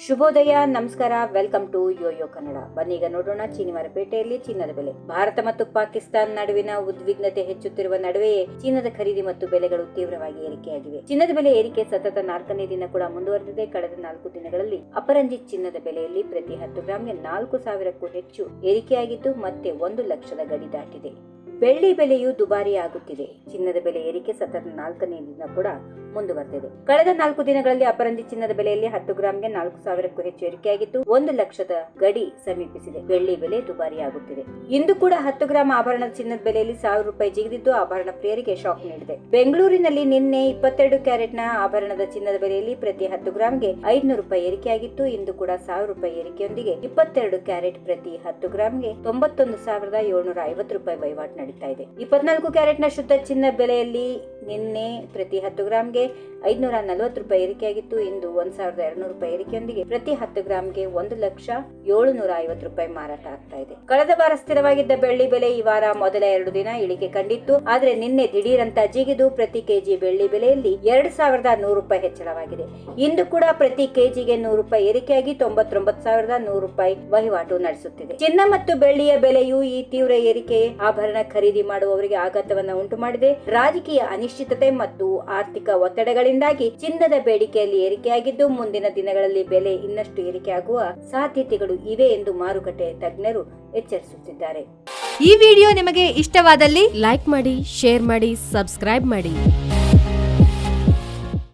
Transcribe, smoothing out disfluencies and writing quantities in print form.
ಶುಭೋದಯ, ನಮಸ್ಕಾರ, welcome to Yoyo Kannada. ಬನ್ನೀಗ ನೋಡೋಣ ಚೀನಿವಾರಪೇಟೆಯಲ್ಲಿ ಚಿನ್ನದ ಬೆಲೆ. ಭಾರತ ಮತ್ತು ಪಾಕಿಸ್ತಾನ ನಡುವಿನ ಉದ್ವಿಗ್ನತೆ ಹೆಚ್ಚುತ್ತಿರುವ ನಡುವೆಯೇ ಚಿನ್ನದ ಖರೀದಿ ಮತ್ತು ಬೆಲೆಗಳು ತೀವ್ರವಾಗಿ ಏರಿಕೆಯಾಗಿವೆ. ಚಿನ್ನದ ಬೆಲೆ ಏರಿಕೆ ಸತತ 4ನೇ ದಿನ ಕೂಡ ಮುಂದುವರೆದಿದೆ. ಕಳೆದ 4 ದಿನಗಳಲ್ಲಿ ಅಪರಂಜಿತ್ ಚಿನ್ನದ ಬೆಲೆಯಲ್ಲಿ ಪ್ರತಿ 10 ಗ್ರಾಂಗೆ 4,000ಕ್ಕೂ ಹೆಚ್ಚು ಏರಿಕೆಯಾಗಿದ್ದು ಮತ್ತೆ 1 ಲಕ್ಷದ ಗಡಿ ದಾಟಿದೆ. ಬೆಳ್ಳಿ ಬೆಲೆಯು ದುಬಾರಿಯಾಗುತ್ತಿದೆ. ಚಿನ್ನದ ಬೆಲೆ ಏರಿಕೆ ಸತತ 4ನೇ ದಿನ ಕೂಡ ಮುಂದುವರೆದಿದೆ. ಕಳೆದ 4 ದಿನಗಳಲ್ಲಿ ಅಪರಂಜಿ ಚಿನ್ನದ ಬೆಲೆಯಲ್ಲಿ 10 ಗ್ರಾಂಗೆ 4,000ಕ್ಕೂ ಹೆಚ್ಚು ಏರಿಕೆಯಾಗಿದ್ದು 1 ಲಕ್ಷದ ಗಡಿ ಸಮೀಪಿಸಿದೆ. ಬೆಳ್ಳಿ ಬೆಲೆ ದುಬಾರಿಯಾಗುತ್ತಿದೆ. ಇಂದು ಕೂಡ 10 ಗ್ರಾಂ ಆಭರಣದ ಚಿನ್ನದ ಬೆಲೆಯಲ್ಲಿ 1,000 ರೂಪಾಯಿ ಜಿಗಿದಿದ್ದು ಆಭರಣ ಪ್ರಿಯರಿಗೆ ಶಾಕ್ ನೀಡಿದೆ. ಬೆಂಗಳೂರಿನಲ್ಲಿ ನಿನ್ನೆ 22 ಕ್ಯಾರೆಟ್ನ ಆಭರಣದ ಚಿನ್ನದ ಬೆಲೆಯಲ್ಲಿ ಪ್ರತಿ 10 ಗ್ರಾಂಗೆ 500 ರೂಪಾಯಿ ಏರಿಕೆಯಾಗಿತ್ತು. ಇಂದು ಕೂಡ 1,000 ರೂಪಾಯಿ ಏರಿಕೆಯೊಂದಿಗೆ 22 ಕ್ಯಾರೆಟ್ ಪ್ರತಿ 10 ಗ್ರಾಂಗೆ 91,750 ರೂಪಾಯಿ ವಹಿವಾಟು ನಡೀತಾ ಇದೆ. 24 ಕ್ಯಾರೆಟ್ನ ಶುದ್ಧ ಚಿನ್ನ ಬೆಲೆಯಲ್ಲಿ ನಿನ್ನೆ ಪ್ರತಿ 10 ಗ್ರಾಂಗೆ 540 ರೂಪಾಯಿ ಏರಿಕೆಯಾಗಿತ್ತು. ಇಂದು 1,200 ರೂಪಾಯಿ ಏರಿಕೆಯೊಂದಿಗೆ ಪ್ರತಿ 10 ಗ್ರಾಂಗೆ 1,750 ರೂಪಾಯಿ ಮಾರಾಟ ಆಗ್ತಾ ಇದೆ. ಕಳೆದ ವಾರ ಸ್ಥಿರವಾಗಿದ್ದ ಬೆಳ್ಳಿ ಬೆಲೆ ಈ ವಾರ ಮೊದಲ 2 ದಿನ ಇಳಿಕೆ ಕಂಡಿತ್ತು. ಆದ್ರೆ ನಿನ್ನೆ ದಿಢೀರಂತ ಜಿಗಿದು ಪ್ರತಿ ಕೆಜಿ ಬೆಳ್ಳಿ ಬೆಲೆಯಲ್ಲಿ 2,100 ರೂಪಾಯಿ ಹೆಚ್ಚಳವಾಗಿದೆ. ಇಂದು ಕೂಡ ಪ್ರತಿ ಕೆಜಿಗೆ 100 ರೂಪಾಯಿ ಏರಿಕೆಯಾಗಿ 99,100 ರೂಪಾಯಿ ವಹಿವಾಟು ನಡೆಸುತ್ತಿದೆ. ಚಿನ್ನ ಮತ್ತು ಬೆಳ್ಳಿಯ ಬೆಲೆಯು ಈ ತೀವ್ರ ಏರಿಕೆ ಆಭರಣ ಖರೀದಿ ಮಾಡುವವರಿಗೆ ಆಘಾತವನ್ನ ಉಂಟು ಮಾಡಿದೆ. ರಾಜಕೀಯ ಅನಿಶ್ಚಿತತೆ ಮತ್ತು ಆರ್ಥಿಕ ಒತ್ತಡಗಳಿಂದಾಗಿ ಚಿನ್ನದ ಬೇಡಿಕೆಯಲ್ಲಿ ಏರಿಕೆಯಾಗಿದ್ದು ಮುಂದಿನ ದಿನಗಳಲ್ಲಿ ಬೆಲೆ ಇನ್ನಷ್ಟು ಏರಿಕೆಯಾಗುವ ಸಾಧ್ಯತೆಗಳು ಇವೆ ಎಂದು ಮಾರುಕಟ್ಟೆ ತಜ್ಞರು ಎಚ್ಚರಿಸುತ್ತಿದ್ದಾರೆ. ಈ ವಿಡಿಯೋ ನಿಮಗೆ ಇಷ್ಟವಾದಲ್ಲಿ ಲೈಕ್ ಮಾಡಿ, ಶೇರ್ ಮಾಡಿ, ಸಬ್ಸ್ಕ್ರೈಬ್ ಮಾಡಿ.